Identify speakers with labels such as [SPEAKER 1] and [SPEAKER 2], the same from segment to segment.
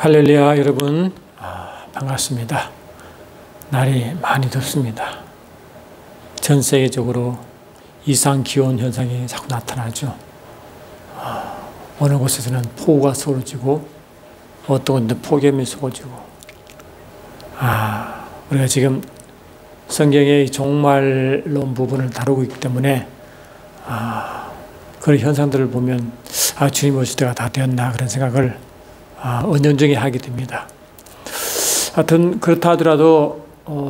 [SPEAKER 1] 할렐루야 여러분, 반갑습니다. 날이 많이 덥습니다. 전 세계적으로 이상기온 현상이 자꾸 나타나죠. 어느 곳에서는 폭우가 쏟아지고 어떤 곳은 폭염이 쏟아지고 우리가 지금 성경의 종말론 부분을 다루고 있기 때문에 그런 현상들을 보면 주님 오실 때가 다 되었나 그런 생각을 은연중에 하게 됩니다. 하여튼 그렇다 하더라도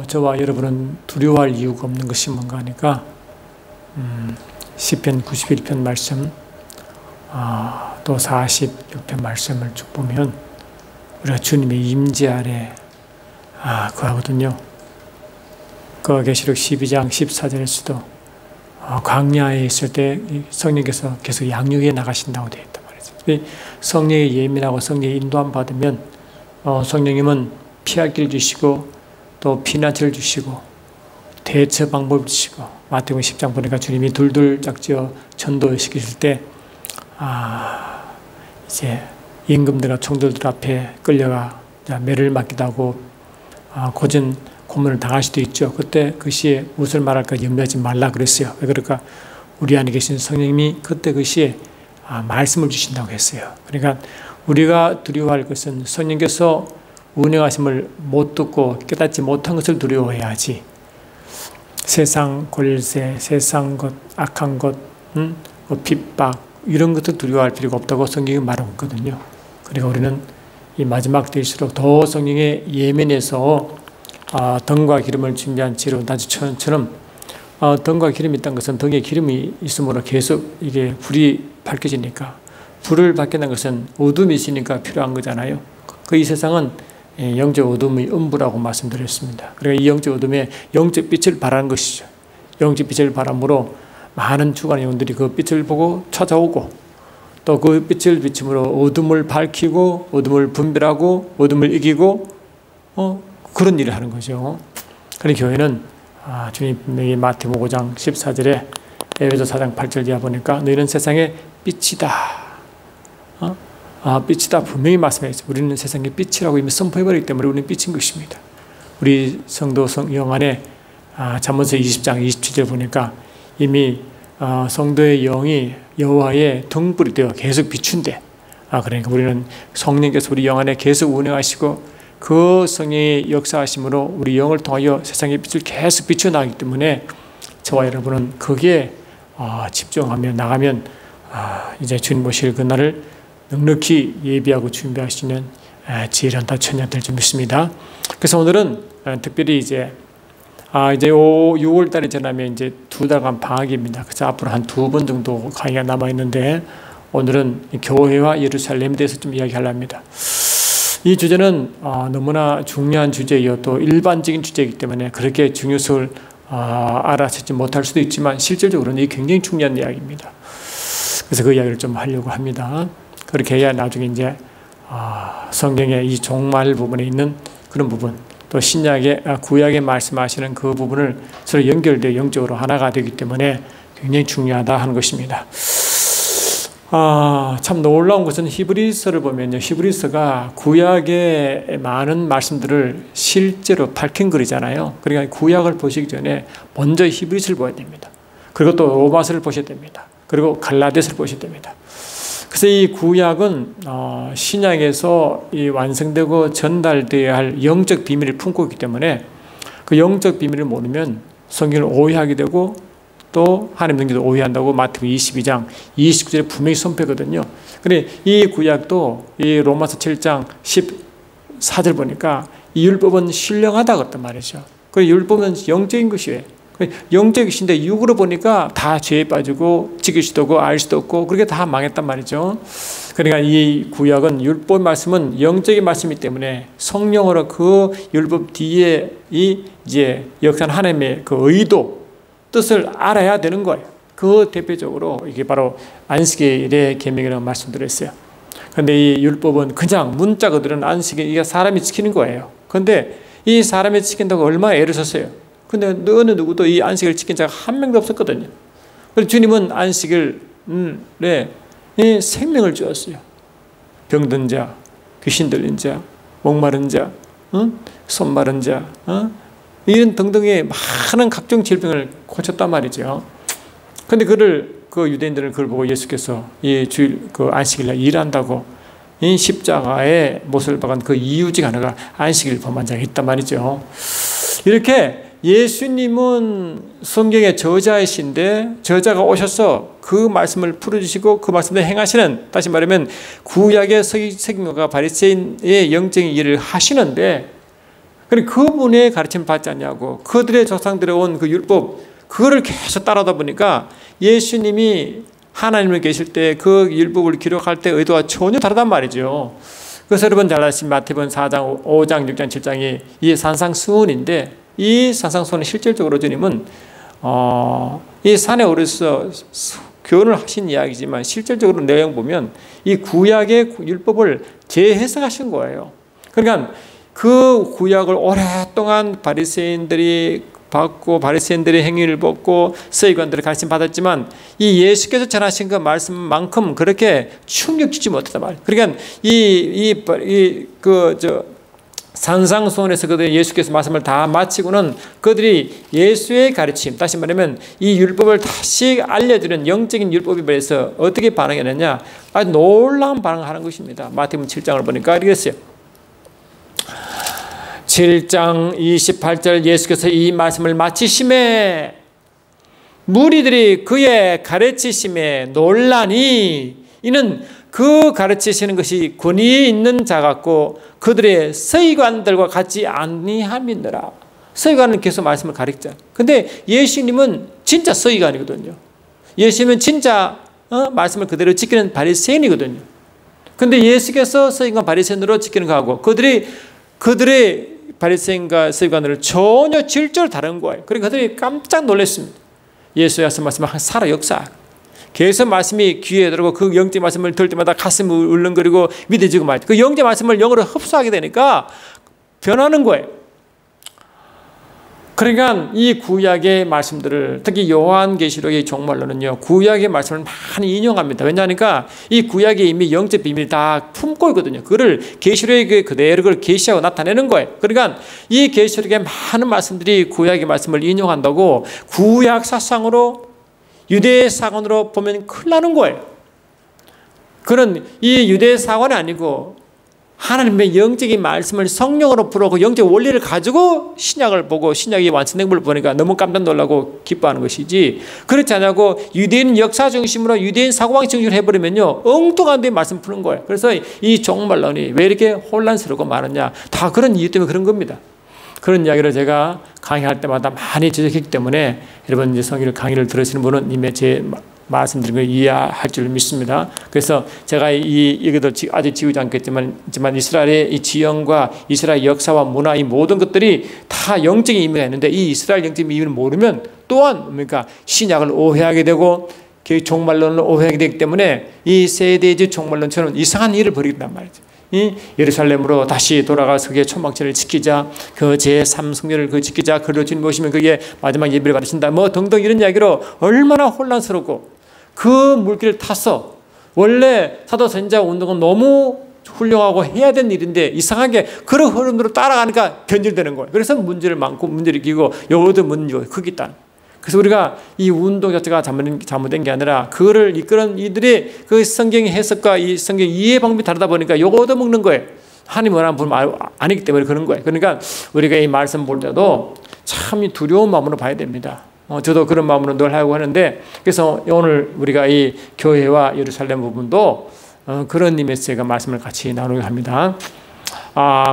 [SPEAKER 1] 저와 여러분은 두려워할 이유가 없는 것이 뭔가 하니까 시편 91편 말씀 또 46편 말씀을 쭉 보면 우리가 주님의 임재 아래 거하거든요. 그 계시록 12장 14절에서도 광야에 있을 때 성령께서 계속 양육에 나가신다고 되어 있단 말이죠. 성령에 예민하고 성령의 인도함 받으면 성령님은 피할 길 주시고 또 피난처를 주시고 대처 방법을 주시고 마태복음 10장 보니까 주님이 둘둘 짝지어 전도시키실 때 이제 임금들과 총독들 앞에 끌려가 매를 맞기도 하고 고전 고문을 당할 수도 있죠. 그때 그 시에 무엇을 말할까 염려하지 말라 그랬어요. 왜 그럴까? 우리 안에 계신 성령님이 그때 그 시에 말씀을 주신다고 했어요. 그러니까 우리가 두려워할 것은 성령께서 운행하심을 못 듣고 깨닫지 못한 것을 두려워해야지 세상 권세, 세상 것, 악한 것, 핍박 이런 것도 두려워할 필요가 없다고 성경이 말하고 있거든요. 그러니까 우리는 이 마지막 때일수록 더 성령에 예민해서 등과 기름을 준비한 지로 나주처럼 등과 기름이 있다는 것은 등에 기름이 있으므로 계속 이게 불이 밝혀지니까 불을 밝혀낸 것은 어둠이 있으니까 필요한 거잖아요. 이 세상은 영적 어둠의 음부라고 말씀드렸습니다. 그러니까 이 영적 어둠에 영적 빛을 발하는 것이죠. 영적 빛을 발함으로 많은 주관의 영들이 그 빛을 보고 찾아오고 또 그 빛을 비춤으로 어둠을 밝히고 어둠을 분별하고 어둠을 이기고 그런 일을 하는 거죠. 그래서 교회는 주님 분명히 마태복음 5장 14절에 에베소 4장 8절 이하 보니까 너희는 세상의 빛이다. 빛이다 분명히 말씀했어요. 우리는 세상의 빛이라고 이미 선포해버리기 때문에 우리는 빛인 것입니다. 우리 성도 영안에 잠언서 20장 27절 보니까 이미 성도의 영이 여호와의 등불이 되어 계속 비춘대. 그러니까 우리는 성령께서 우리 영 안에 계속 운행하시고 그 성령의 역사하심으로 우리 영을 통하여 세상의 빛을 계속 비춰나가기 때문에 저와 여러분은 거기에 집중하며 나가면 이제 주님 오실 그날을 넉넉히 예비하고 준비할 수 있는 지혜로운 처녀 될 줄 믿습니다. 그래서 오늘은 특별히 이제 6월 달이 지나면 이제 2달간 방학입니다. 그래서 앞으로 한 2번 정도 강의가 남아 있는데 오늘은 교회와 예루살렘에 대해서 좀 이야기하려 합니다. 이 주제는 너무나 중요한 주제이요 또 일반적인 주제이기 때문에 그렇게 중요성을 알아채지 못할 수도 있지만 실질적으로는 이게 굉장히 중요한 이야기입니다. 그래서 그 이야기를 좀 하려고 합니다. 그렇게 해야 나중에 이제 성경의 이 종말 부분에 있는 그런 부분 또 신약의 구약에 말씀하시는 그 부분을 서로 연결되어 영적으로 하나가 되기 때문에 굉장히 중요하다 하는 것입니다. 참 놀라운 것은 히브리서를 보면요. 히브리서가 구약의 많은 말씀들을 실제로 밝힌 글이잖아요. 그러니까 구약을 보시기 전에 먼저 히브리서를 보셔야 됩니다. 그리고 또 로마서를 보셔야 됩니다. 그리고 갈라디아서를 보셔야 됩니다. 그래서 이 구약은 신약에서 이 완성되고 전달되어야 할 영적 비밀을 품고 있기 때문에 그 영적 비밀을 모르면 성경을 오해하게 되고 또 하나님 능력도 오해한다고 마태복음 22장 29절에 분명히 선포하거든요. 그런데 이 구약도 이 로마서 7장 14절 보니까 이 율법은 신령하다 그랬단 말이죠. 그 율법은 영적인 것이에요. 영적인 것인데 육으로 보니까 다 죄에 빠지고 지킬 수도 없고 알 수도 없고 그렇게 다 망했단 말이죠. 그러니까 이 구약은 율법 말씀은 영적인 말씀이기 때문에 성령으로 그 율법 뒤에 이제 역사는 하나님의 그 의도 뜻을 알아야 되는 거예요. 그 대표적으로 이게 바로 안식일의 계명이라고 말씀드렸어요. 그런데 이 율법은 그냥 문자 그대로는 안식일 이게 사람이 지키는 거예요. 그런데 이 사람이 지킨다고 얼마나 애를 썼어요. 근데 어느 누구도 이 안식일을 지킨 자가 한 명도 없었거든요. 그래서 주님은 안식일에 생명을 주었어요. 병든 자, 귀신 들린 자, 목마른 자, 손 마른 자, 이런 등등의 많은 각종 질병을 고쳤단 말이죠. 근데 그 유대인들은 그걸 보고 예수께서 이 주일 그 안식일날 일한다고 이 십자가에 못을 박은 그 이유 중 하나가 안식일 범한 자가 있단 말이죠. 이렇게 예수님은 성경의 저자이신데 저자가 오셔서 그 말씀을 풀어주시고 그 말씀을 행하시는, 다시 말하면 구약의 서기관과 바리새인의 영적인 일을 하시는데, 그분의 가르침을 받지 않냐고, 그들의 조상들의 온 그 율법, 그거를 계속 따라다 보니까 예수님이 하나님을 계실 때 그 율법을 기록할 때 의도와 전혀 다르단 말이죠. 그래서 여러분 잘 아시는 마태복음 4장, 5장, 6장, 7장이 이 산상수훈인데, 이 산상수훈은 실질적으로 주님은 이 산에 오르서 교훈을 하신 이야기지만 실질적으로 내용 보면 이 구약의 율법을 재해석하신 거예요. 그러니까 그 구약을 오랫동안 바리새인들이 받고 바리새인들의 행위를 벗고 서기관들의 가르침 받았지만 이 예수께서 전하신 그 말씀만큼 그렇게 충격 주지 못했단 말이에요. 그러니까 산상수훈에서 그들이 예수께서 말씀을 다 마치고는 그들이 예수의 가르침, 다시 말하면 이 율법을 다시 알려주는 영적인 율법에 대해서 어떻게 반응했느냐, 아주 놀라운 반응을 하는 것입니다. 마태복음 7장을 보니까 이랬어요. 7장 28절 예수께서 이 말씀을 마치심에 무리들이 그의 가르치심에 놀라니, 이는 그 가르치시는 것이 권위 있는 자 같고 그들의 서기관들과 같지 아니함이니라. 서기관은 계속 말씀을 가르치자. 근데 예수님은 진짜 서기관이거든요. 예수님은 진짜 말씀을 그대로 지키는 바리새인이거든요. 근데 예수께서 서기관 바리새인으로 지키는 거하고 그들의 바리새인과 서기관들은 전혀 질적으로 다른 거예요. 그러니까 그들이 깜짝 놀랐습니다. 예수께서 말씀을 살아 역사. 계속 말씀이 귀에 들어오고 그 영적 말씀을 들을 때마다 가슴이 울렁거리고 믿어지고 말이죠. 그 영적 말씀을 영으로 흡수하게 되니까 변하는 거예요. 그러니까 이 구약의 말씀들을, 특히 요한계시록의 종말론은요, 구약의 말씀을 많이 인용합니다. 왜냐하니까 이 구약에 이미 영적 비밀이 다 품고 있거든요. 그거를 계시록에 그대로 그걸 계시하고 나타내는 거예요. 그러니까 이 계시록의 많은 말씀들이 구약의 말씀을 인용한다고 구약 사상으로, 유대 사관으로 보면 큰일 나는 거예요. 그런 이 유대 사관이 아니고 하나님의 영적인 말씀을 성령으로 풀어고 영적 원리를 가지고 신약을 보고 신약이 완성된 걸 보니까 너무 깜짝 놀라고 기뻐하는 것이지, 그렇지 않냐고 유대인 역사 중심으로 유대인 사고방식 중심으로 해버리면요 엉뚱한 데 말씀 푸는 거예요. 그래서 이 종말론이 왜 이렇게 혼란스럽고 많으냐, 다 그런 이유 때문에 그런 겁니다. 그런 이야기를 제가 강의할 때마다 많이 지적했기 때문에 여러분 이제 성경 강의를 들으시는 분은 이미 제 말씀드린 걸 이해할 줄 믿습니다. 그래서 제가 이것도 아직 지우지 않겠지만 이스라엘의 이 지형과 이스라엘 역사와 문화, 이 모든 것들이 다 영적인 의미가 있는데 이 이스라엘 영적인 의미를 모르면 또한 그러니까 신약을 오해하게 되고 종말론을 오해하게 되기 때문에 이 세대주 종말론처럼 이상한 일을 벌이단 말이죠. 이 예루살렘으로 다시 돌아가서 그게 초막절을 지키자, 그 제3성례를 그 지키자, 그리고 주님 오시면 그게 마지막 예배를 받으신다, 뭐 등등 이런 이야기로 얼마나 혼란스럽고, 그 물길을 타서 원래 사도 선지자 운동은 너무 훌륭하고 해야 되는 일인데 이상하게 그런 흐름으로 따라가니까 변질되는 거예요. 그래서 문제를 많고 문제를 끼고 여기도 문제가 크기 있다. 그래서 우리가 이 운동 자체가 잘못된 게 아니라 그거를 이끄는 이들의 그 성경의 해석과 이 성경 이해 방법이 다르다 보니까 요거 얻어먹는 거예요. 하나님 원하는 분 아니기 때문에 그런 거예요. 그러니까 우리가 이 말씀 볼 때도 참 두려운 마음으로 봐야 됩니다. 저도 그런 마음으로 늘 하고 하는데, 그래서 오늘 우리가 이 교회와 예루살렘 부분도 그런 의미에서 제가 말씀을 같이 나누려 합니다.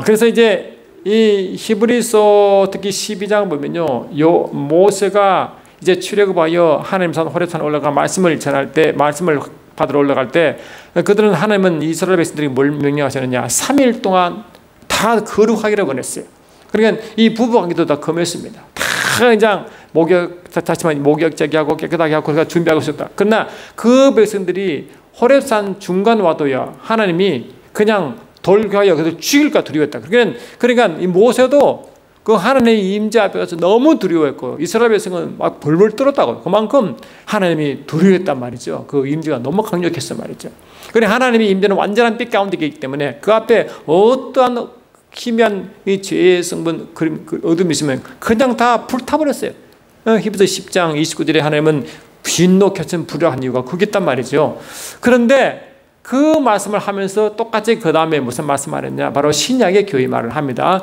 [SPEAKER 1] 그래서 이제 이 히브리서 특히 12장 보면요, 모세가 이제 출애굽하여 하나님 산 호렙산 올라가 말씀을 전할 때, 말씀을 받으러 올라갈 때 그들은 하나님은 이스라엘 백성들이 뭘 명령하셨느냐, 3일 동안 다 거룩하기라고 했어요. 그러니까 이 부부 관계도 다 금했습니다. 다 그냥 목욕제기 하고 깨끗하게 하고 그가 준비하고 있었다. 그러나 그 백성들이 호렙산 중간 와도야 하나님이 그냥 돌가여 그래서 죽일까 두려웠다. 그러니까 이 모세도 그 하나님의 임재 앞에 가서 너무 두려워했고 이스라엘 백성은 막 벌벌 떨었다고. 그만큼 하나님이 두려워했단 말이죠. 그 임재가 너무 강력했어 말이죠. 그래 하나님의 임재는 완전한 빛 가운데 있기 때문에 그 앞에 어떠한 희미한 이 죄의 성분 어둠이 있으면 그냥 다 불타버렸어요. 히브리서 10장 29절에 하나님은 진노 켜진 불을 한 이유가 그게 있단 말이죠. 그런데 그 말씀을 하면서 똑같이 그 다음에 무슨 말씀을 했냐, 바로 신약의 교회 말을 합니다.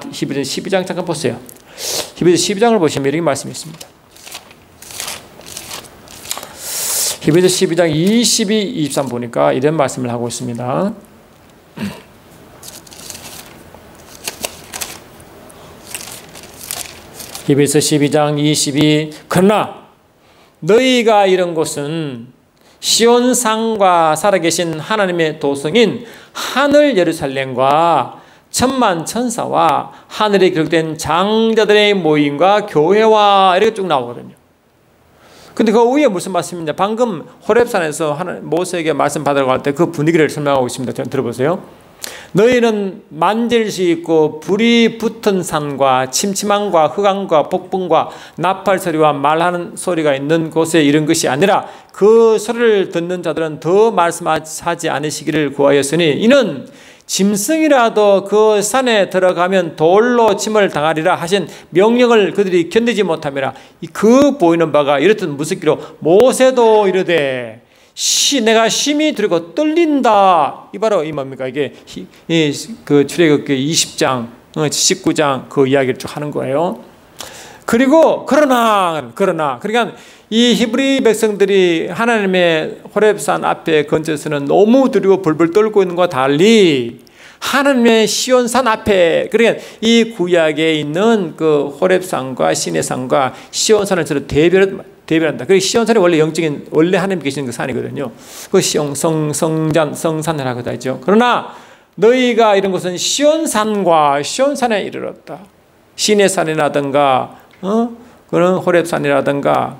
[SPEAKER 1] 히브리서 12장 잠깐 보세요. 히브리서 12장을 보시면 이렇게 말씀이 있습니다. 히브리서 12장 22, 23 보니까 이런 말씀을 하고 있습니다. 히브리서 12장 22 그러나 너희가 이런 곳은 시온산과 살아계신 하나님의 도성인 하늘 예루살렘과 천만 천사와 하늘에 기록된 장자들의 모임과 교회와 이렇게 쭉 나오거든요. 근데 그 위에 무슨 말씀이냐, 방금 호렙산에서 모세에게 말씀 받으러 갈 때 그 분위기를 설명하고 있습니다. 들어보세요. 너희는 만질 수 있고 불이 붙은 산과 침침함과 흑암과 폭풍과 나팔 소리와 말하는 소리가 있는 곳에 이른 것이 아니라 그 소리를 듣는 자들은 더 말씀하지 않으시기를 구하였으니 이는 짐승이라도 그 산에 들어가면 돌로 침을 당하리라 하신 명령을 그들이 견디지 못함이라. 그 보이는 바가 이렇듯 무섭기로 모세도 이르되 내가 심히 두렵고 떨린다. 이 바로 이 뭡니까? 이게 그 출애굽기 20장, 19장 그 이야기를 쭉 하는 거예요. 그리고 그러나 그러니까 이 히브리 백성들이 하나님의 호렙산 앞에 근처에서는 너무 두려워 벌벌 떨고 있는 것과 달리 하나님의 시온산 앞에, 그러니까 이 구약에 있는 그 호렙산과 시내산과 시온산을 서로 대별한다. 그리고 시온산이 원래 영적인, 원래 하나님 계시는 그 산이거든요. 그 성산이라고 하죠. 그러나 너희가 이런 것은 시온산과 시온산에 이르렀다. 시내산이라든가 그런 호렙산이라든가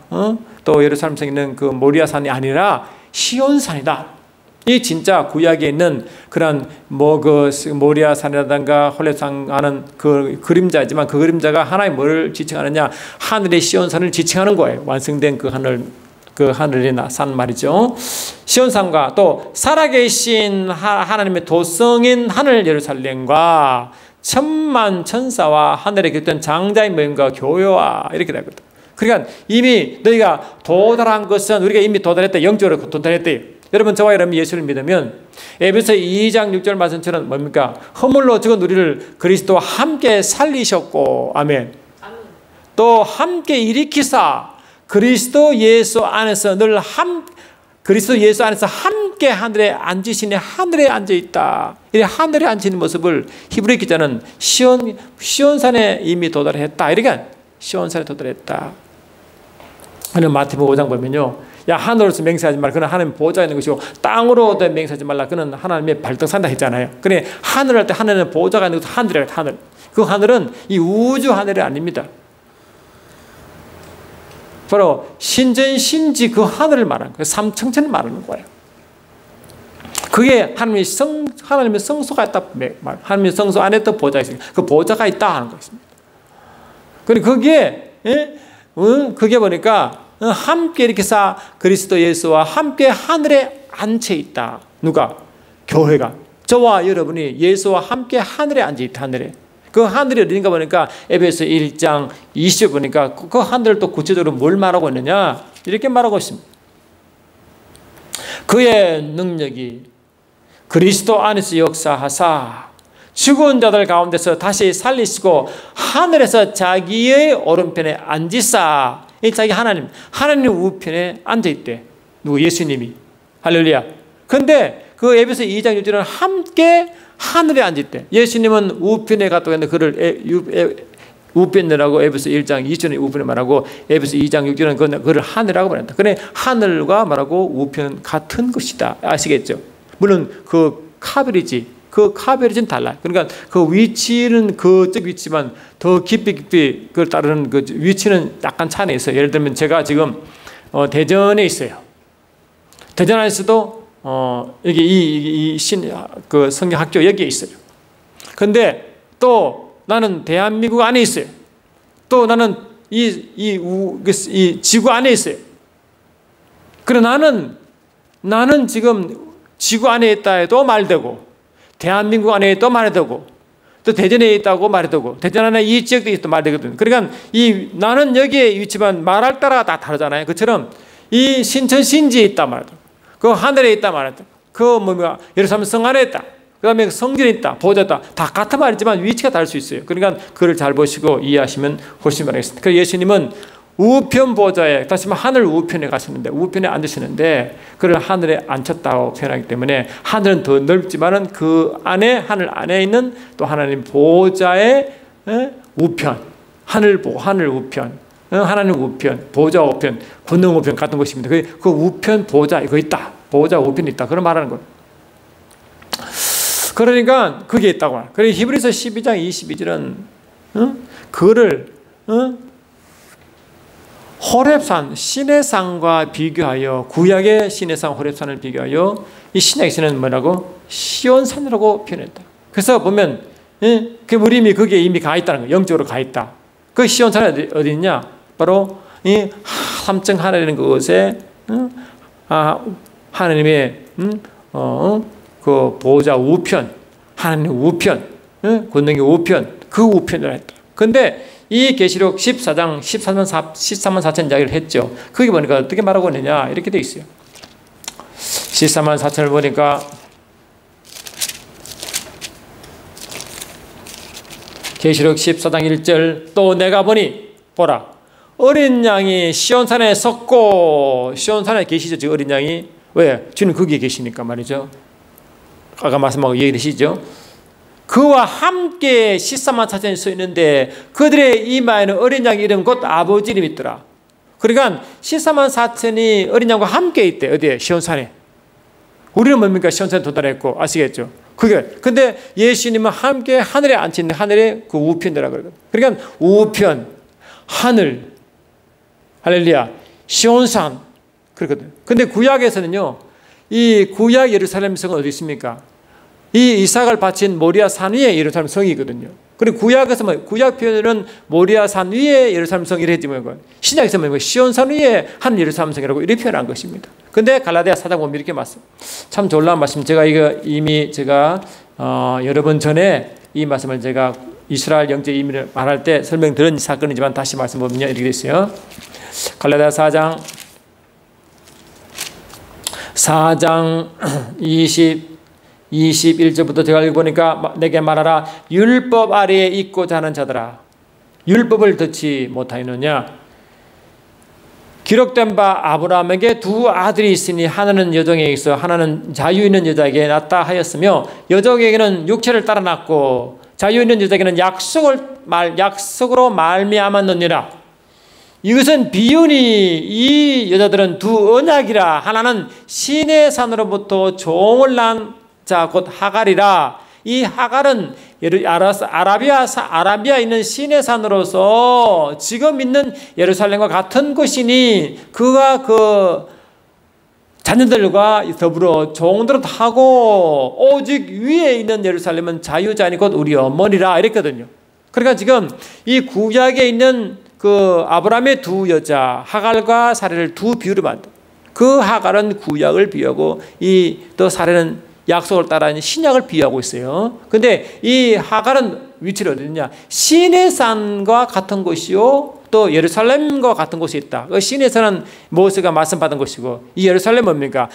[SPEAKER 1] 또 예루살렘에 있는 그 모리아산이 아니라 시온산이다. 이 진짜 구약에 있는 그런 그 모리아산이라든가 홀렙산 하는 그 그림자지만 그 그림자가 하나의 뭐를 지칭하느냐, 하늘의 시온산을 지칭하는 거예요. 완성된 그 하늘의 산 말이죠. 시온산과 또 살아계신 하나님의 도성인 하늘 예루살렘과 천만 천사와 하늘에 깃든 장자의 모임과 교회와 이렇게 되거든. 그러니까 이미 너희가 도달한 것은 우리가 이미 도달했다. 영적으로 도달했대요. 여러분, 저와 여러분이 예수를 믿으면 에베소 2장 6절 말씀처럼 뭡니까? 허물로 죽은 우리를 그리스도와 함께 살리셨고, 아멘. 또 함께 일으키사 그리스도 예수 안에서 그리스도 예수 안에서 함께 하늘에 앉으시니 하늘에 앉아있다. 이 하늘에 앉히는 모습을 히브리 기자는 시온산에 이미 도달했다. 이러니까 시온산에 도달했다. 하는 마태복음 5장 보면요, 야, 하늘로서 맹세하지 말라. 그는 하나님 보좌에 있는 것이고 땅으로 맹세하지 말라. 그는 하나님의 발등산다 했잖아요. 그래, 하늘 할 때 하늘은 보좌가 있는 것도 하늘이라. 하늘. 그 하늘은 이 우주 하늘이 아닙니다. 바로 신전신지 그 하늘을 말하는 거예요. 삼청천을 말하는 거예요. 그게 하나님의 성소가 있다. 하나님의 성소 안에 또 보좌가 있습니다. 그 보좌가 있다 하는 것입니다. 그리고 그게 보니까 함께 이렇게 그리스도 예수와 함께 하늘에 앉혀 있다. 누가? 교회가. 저와 여러분이 예수와 함께 하늘에 앉아 있다. 하늘에. 그 하늘이 어딘가 보니까 에베소 1장 20절 보니까 그 하늘을 또 구체적으로 뭘 말하고 있느냐, 이렇게 말하고 있습니다. 그의 능력이 그리스도 안에서 역사하사 죽은 자들 가운데서 다시 살리시고 하늘에서 자기의 오른편에 앉으사. 이 자기 하나님 우편에 앉아있대. 누구? 예수님이. 할렐루야. 근데 그 에베소 2장 6절은 함께 하늘에 앉아있대. 예수님은 우편에 갔다 왔는데 그를 우편이라고 에베소 1장 2절에 우편에 말하고 에베소 2장 6절은 그를 하늘이라고 말한다. 그래, 하늘과 말하고 우편은 같은 것이다. 아시겠죠? 물론 그 카벨이지. 그 카벨은 달라요. 그러니까 그 위치는 그쪽 위치만 더 깊이 그걸 따르는 그 위치는 약간 차이가 있어요. 예를 들면 제가 지금 대전에 있어요. 대전 안에서도 여기 그 성경학교 여기에 있어요. 근데 또 나는 대한민국 안에 있어요. 또 나는 이 지구 안에 있어요. 그래 나는 지금 지구 안에 있다 해도 말되고, 대한민국 안에 있다 말되고, 또 대전에 있다고 말되고, 대전 안에 이 지역도 있다 말되거든. 그러니까 나는 여기에 있지만 말할 따라 다 다르잖아요. 그처럼 이 신천 신지에 있다 말하다. 그 하늘에 있다 말하다. 그 예루살렘 성 안에 있다. 그 다음에 성전에 있다, 보좌다. 다 같은 말이지만 위치가 다를 수 있어요. 그러니까 그걸 잘 보시고 이해하시면 훨씬 바라겠습니다. 그래서 예수님은 우편 보좌에, 다시 말하면 하늘 우편에 가셨는데, 우편에 앉으시는데 그를 하늘에 앉혔다고 표현하기 때문에 하늘은 더 넓지만은 그 안에, 하늘 안에 있는 또 하나님 보좌의 우편, 하늘 우편, 하나님 우편, 보좌 우편, 권능 우편 같은 것입니다. 그 우편 보좌 이거 있다, 보좌 우편이 있다, 그런 말하는 거예요. 그러니까 그게 있다고 말해요. 그래서 히브리서 12장 22절은 그를 호렙산, 시내산과 비교하여, 구약의 시내산 호렙산을 비교하여 이 신약에서는 뭐라고? 시온산이라고 표현했다. 그래서 보면 그 우리 이미 거기에 이미 가 있다는 거예요. 영적으로 가 있다. 그 시온산이 어디 있냐? 바로 이 삼층 하늘이라는 그곳에 하나님의 그 보좌 우편, 하나님의 우편, 권능의 우편, 그 우편을 했다. 근데 이 계시록 14장 13만 4천 이야기를 했죠. 거기 보니까 어떻게 말하고 있느냐 이렇게 되어 있어요. 14만 4천을 보니까 계시록 14장 1절, 또 내가 보니 보라 어린 양이 시온산에 섰고, 시온산에 계시죠. 지금 어린 양이. 왜? 주님 거기에 계시니까 말이죠. 아까 말씀하고 얘기하시죠. 그와 함께 14만 4천이 서 있는데 그들의 이마에는 어린 양 이름 곧 아버지 이름이 있더라. 그러니까 14만 4천이 어린 양과 함께 있대. 어디에? 시온산에. 우리는 뭡니까? 시온산에 도달했고, 아시겠죠? 그게. 근데 예수님은 함께 하늘에 앉혀있는, 하늘의 그 우편이라고 그러거든. 그러니까 우편, 하늘, 할렐루야, 시온산 그렇거든. 근데 구약에서는요, 이 구약 예루살렘 성은 어디 있습니까? 이 이삭을 바친 모리아 산 위에 예루살렘 성이거든요. 그리고 구약에서 구약 표현은 모리아 산 위에 예루살렘 성이라 했지만, 신약에서 시온산 위에 한 예루살렘 성이라고 이렇게 표현한 것입니다. 근데 갈라디아 4장 보면 이렇게 말씀. 참 놀라운 말씀. 제가 이거 이미 여러 번 전에 이 말씀을 제가 이스라엘 영적 이민을 말할 때 설명드린 사건이지만 다시 말씀 보면요 이렇게 되어 있어요. 갈라디아 4장 21절부터 제가 읽어보니까 내게 말하라. 율법 아래에 있고자 하는 자들아, 율법을 듣지 못하였느냐? 기록된 바 아브라함에게 두 아들이 있으니 하나는 여종에게 있어 하나는 자유 있는 여자에게 낳다 하였으며, 여종에게는 육체를 따라 낳고 자유 있는 여자에게는 약속으로 말미암았느니라. 이것은 비유니 이 여자들은 두 언약이라. 하나는 신의 산으로부터 종을 낳은 자 곧 하갈이라. 이 하갈은 아라비아에 있는 신의 산으로서 지금 있는 예루살렘과 같은 곳이니 그가 그 자녀들과 더불어 종들을 타고 오직 위에 있는 예루살렘은 자유자니 곧 우리 어머니라 이랬거든요. 그러니까 지금 이 구약에 있는 그 아브라함의 두 여자 하갈과 사레를 두 비유로 만든, 그 하갈은 구약을 비유하고 이 또 사레는 약속을 따라하는 신약을 비유하고 있어요. 근데 이 하갈은 위치를 어디냐? 신의 산과 같은 곳이요, 또 예루살렘과 같은 곳이 있다. 그 신의 산은 모세가 말씀받은 곳이고, 이 예루살렘은 뭡니까?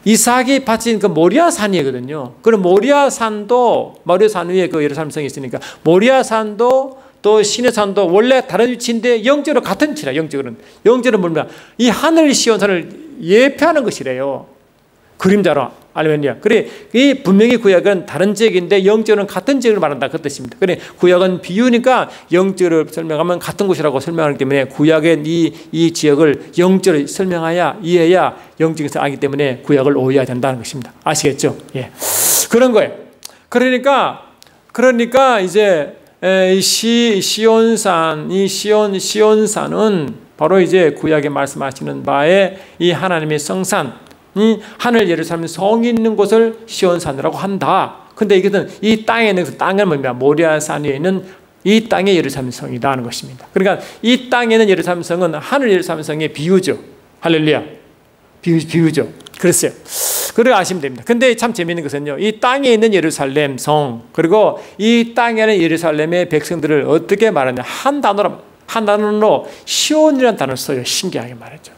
[SPEAKER 1] 이삭이 바친 그 모리아 산이거든요. 그럼 모리아 산 위에 그 예루살렘 성이 있으니까 모리아 산도 또 신의 산도 원래 다른 위치인데 영적으로 같은 위치라. 영적으로는 뭐냐? 이 하늘 시온산을 예표하는 것이래요. 그림자로 알면요. 그래, 이 분명히 구약은 다른 지역인데 영적으로는 같은 지역을 말한다 그 뜻입니다. 그래, 구약은 비유니까 영적으로 설명하면 같은 곳이라고 설명하기 때문에 구약의 이 지역을 영적으로 설명해야 이해해야 영적에서 알기 때문에 구약을 오해해야 된다는 것입니다. 아시겠죠? 예, 그런 거예요. 그러니까 이제 시온산은 바로 이제 구약에 말씀하시는 바에 이 하나님의 성산, 하늘 예루살렘 성이 있는 곳을 시온산이라고 한다. 근데 이것은 이 땅에 있는 그 땅은 뭡니까? 모리아산 위에 있는 이 땅의 예루살렘 성이다 하는 것입니다. 그러니까 이 땅에 있는 예루살렘 성은 하늘 예루살렘 성의 비유죠. 할렐루야. 비유죠. 그랬어요. 그걸 아시면 됩니다. 근데 참 재미있는 것은요, 이 땅에 있는 예루살렘 성, 그리고 이 땅에 있는 예루살렘의 백성들을 어떻게 말하냐. 한 단어로 시온이라는 단어를 써요. 신기하게 말했죠.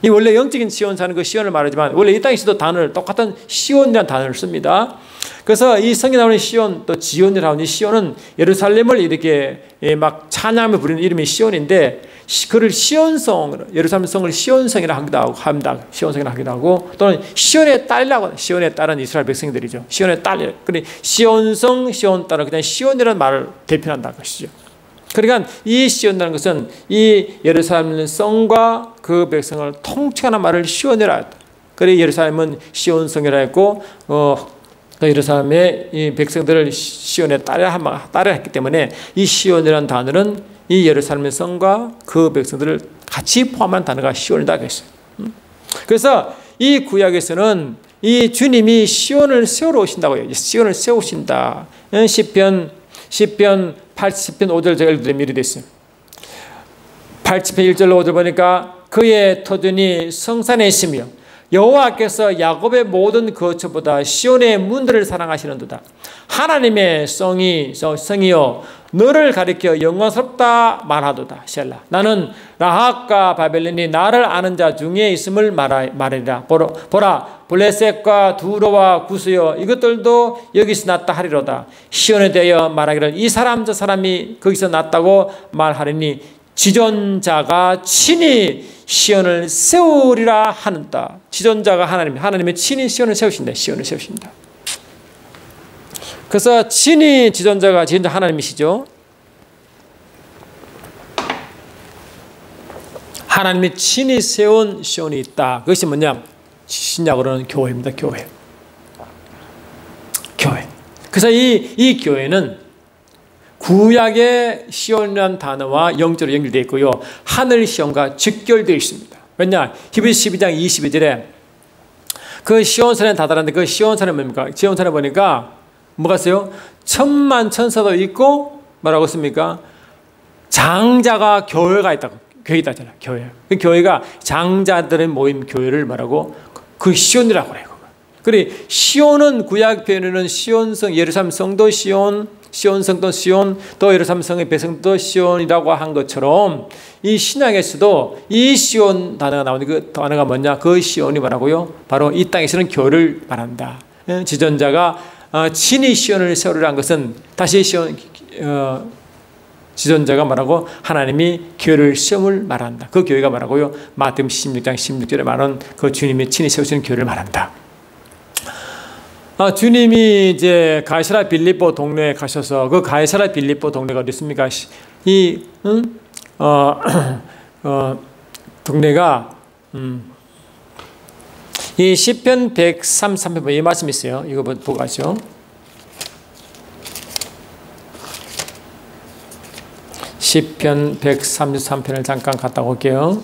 [SPEAKER 1] 이 원래 영적인 시온 사는 그 시온을 말하지만 원래 이 땅에서도 단어를 똑같은 시온이라는 단어를 씁니다. 그래서 이 성에 나오는 시온, 또 지온이라고 하는 이 시온은 예루살렘을 이렇게 막 찬양하며 부르는 이름이 시온인데, 그를 시온성, 예루살렘 성을 시온성이라 하기도 합니다. 시온성이라 하기도 하고, 또는 시온의 딸이라고, 시온의 딸은 이스라엘 백성들이죠. 시온의 딸, 그래 시온성, 시온 딸은 그냥 시온이라는 말을 대표한다는 것이죠. 그러니까 이 시온이라는 것은 이 예루살렘 성과 그 백성을 통칭하는 말을 시온이라 했다. 그래 예루살렘은 시온성이라 했고, 예루살렘의 이 백성들을 시온의 딸이라 했기 때문에 이 시온이라는 단어는 이 예루살렘 성과 그 백성들을 같이 포함한 단어가 시온이다 했어요. 그래서 이 구약에서는 이 주님이 시온을 세우러 오신다고 해요. 시온을 세우신다. 시편 80편 5절 제가 읽어드리면 이렇게 됐어요. 80편 1절로 5절 보니까 그의 터전이 성산에 있으며 여호와께서 야곱의 모든 거처보다 시온의 문들을 사랑하시는도다. 하나님의 성이여 너를 가리켜 영광스럽다 말하도다. 셀라. 나는 라합과 바벨론이 나를 아는 자 중에 있음을 말하리라. 보라 블레셋과 두로와 구스여 이것들도 여기서 났다 하리로다. 시온에 대하여 말하기를 이 사람 저 사람이 거기서 났다고 말하리니 지존자가 친히 시온을 세우리라 하는다. 지존자가 하나님의 친히 시온을 세우신다. 시온을 세우신다. 그래서 친히 지존자 하나님이시죠. 하나님이 친히 세운 시온이 있다. 그것이 뭐냐? 신약으로는 교회입니다. 교회. 그래서 이 교회는 구약의 시온이라는 단어와 영적으로 연결되어 있고요. 하늘 시온과 직결되어 있습니다. 왜냐? 히브리서 12장 22절에 그 시온산에 다다랐는데 그 시온산은 뭡니까? 시온산에 보니까 뭐가 있어요? 천만 천사도 있고 뭐라고 했습니까? 장자가 교회가 있다고. 교회가 있다잖아요. 교회. 그 교회가 장자들의 모임 교회를 말하고 그 시온이라고 해요. 그래 시온은 구약 표현에는 시온성, 예루살렘 성도 시온, 시온성도 시온, 또 예루살렘 성의 백성도 시온이라고 한 것처럼 이 신약에서도 이 시온 단어가 나오는데 그 단어가 뭐냐? 그 시온이 뭐라고요? 바로 이 땅에서는 교회를 말한다. 지존자가 친히 시온을 세우리라는 것은 다시 지존자가 말하고 하나님이 교회를 세움을 말한다. 그 교회가 말하고요. 마태복음 16장 16절에 말하는 그 주님이 친히 세우시는 교회를 말한다. 주님이 이제 가이사랴 빌립보 동네에 가셔서 그 가이사랴 빌립보 동네가 어디 있습니까? 동네가 이 시편 133편 이 말씀이 있어요. 이거 보고 가죠. 시편 133편을 잠깐 갔다 올게요.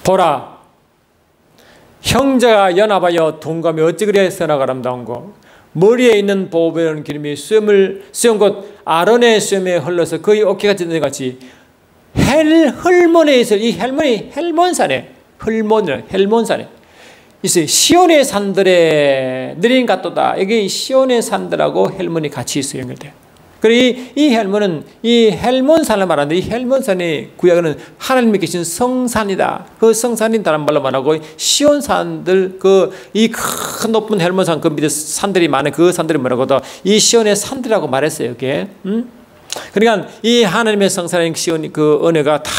[SPEAKER 1] 보라 형제가 연합하여 동감이 어찌 그리 선하고 아름다운고 머리에 있는 보배로운 기름이 수염 곧 아론의 수염에 흘러서 거의 어깨같이 같이 헬몬에 있어요. 이 헬몬산에 있어요. 시온의 산들에 느린 갓도다. 이게 시온의 산들하고 헬몬이 같이 있어요. 연결돼요. 그리고 이 헬몬은 이 헬몬산을 말하는데 이 헬몬산이 구약에는 하나님이 계신 성산이다. 그 성산인 다른 말로 말하고 시온 산들 이 큰 높은 헬몬산 그 밑에 산들이 많은 그 산들이 뭐라고도 이 시온의 산들이라고 말했어요. 이게. 그러니까 이 하나님의 성산인 시온 그 은혜가 다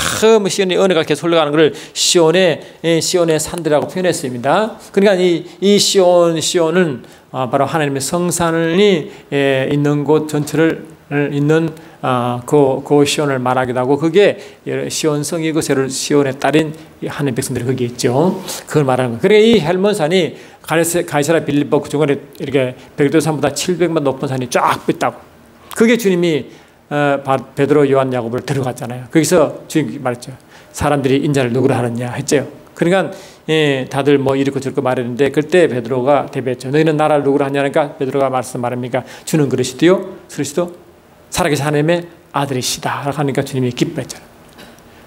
[SPEAKER 1] 시온의 은혜가 계속 흘러가는 것을 시온의 산들이라고 표현했습니다. 그러니까 이 시온은 바로 하나님의 성산이 있는 곳 전체를 있는 그 시온을 말하기도 하고 그게 시온성이고 시온의 딸인 하나님의 백성들이 거기 있죠. 그걸 말하는 거예요. 그러니까 이 헬몬산이 가이사랴 빌립보 그 중간에 이렇게 백두산보다 700만 높은 산이 쫙 있다고. 그게 주님이 베드로, 요한, 야고보를 들어갔잖아요. 거기서 주님이 말했죠. 사람들이 인자를 누구로 하느냐 했죠. 그러니까 다들 뭐 이렇고 저렇고 말했는데 그때 베드로가 대비했죠. 너희는 나라를 누구로 하냐니까 베드로가 말합니까? 주는 그리스도요, 살아계신 하나님의 아들이시다 하니까 주님이 기뻐했잖아요.